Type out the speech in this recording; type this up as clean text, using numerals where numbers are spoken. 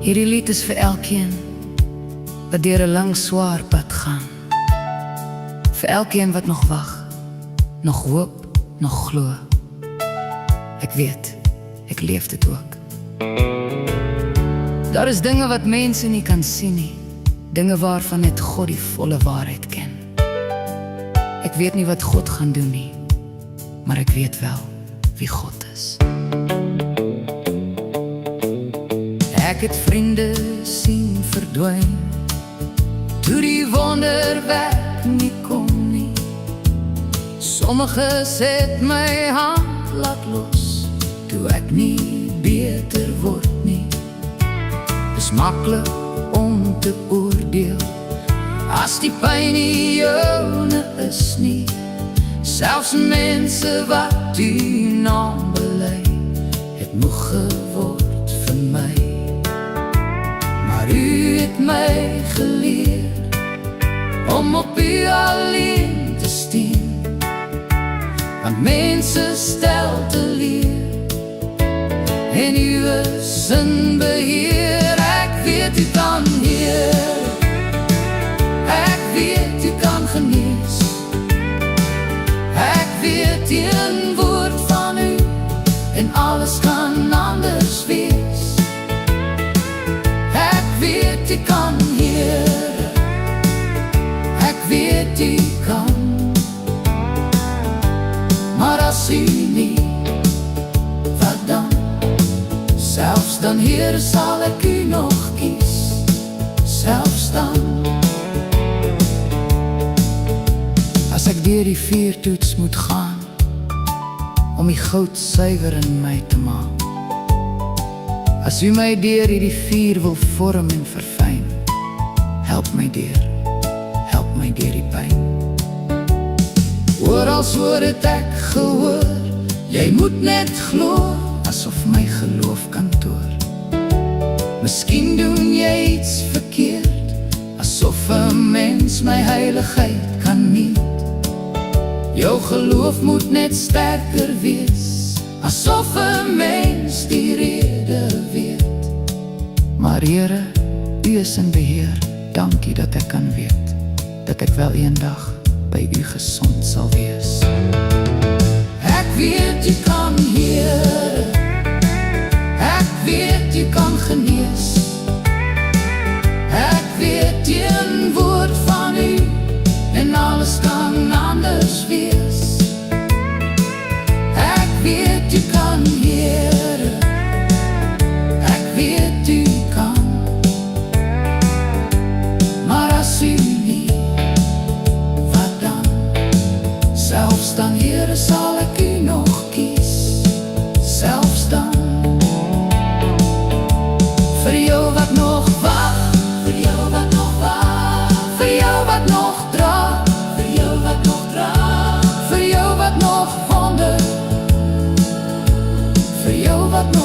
Hierdie lied is vir elkeen wat deur 'n lang swaar pad gaan. Vir elkeen wat nog wag, nog hoop, nog glo. Ek weet, ek leef dit ook. Daar is dinge wat mense nie kan sien nie, dinge waarvan net God die volle waarheid ken. Ek weet nie wat God gaan doen nie, maar ek weet wel wie God is. Ek het vriende sien verdwyn, toe die wonderwerk nie kom nie. Sommiges het my hand laat los, toe ek nie beter word nie. Dis maklik om te oordeel, as die pyn nie joune is nie. Selfs mense wat die naam bely, het moeg geword vir my. Maar u het my geleer om op u alleen te steen, want mense stel te leer en u is in beheer. Ek weet u kan heer, ek weet u kan genees, ek weet een woord van u en alles kan anders wees. Ek weet u kan heer, ek weet u kan, maar as u nie, wat dan? Selfs dan Heer sal ek u nog kies, selfs dan. As ek deur die vuurtoets moet gaan, om die goud suiwer in my te maak. As u my deur hierdie vuur wil vorm en verfyn, help my deur die pyn. Orals hoor het ek gehoor, jy moet net glo, asof my geloof kantoor. Miskien doen jy iets verkeerd, asof 'n mens my heiligheid kan niet. Jou geloof moet net sterker wees, asof 'n mens die rede weet. Maar Here, u is in beheer, dankie dat ek kan weet, dat ek wel eendag by u gesond sal wees. Ek weet u kan Here, ek weet u kan genees, ek weet een woord van u en alles kan anders wees. Ek weet u kan Here, ek weet u kan, maar as u nie, wat dan? Selfs dan Here sal ek u nog kies, selfs dan. Vir jou wat nog wag, vir jou wat nog wag, vir jou wat nog dra, vir jou wat nog dra, vir jou wat nog wonder, vir jou wat nog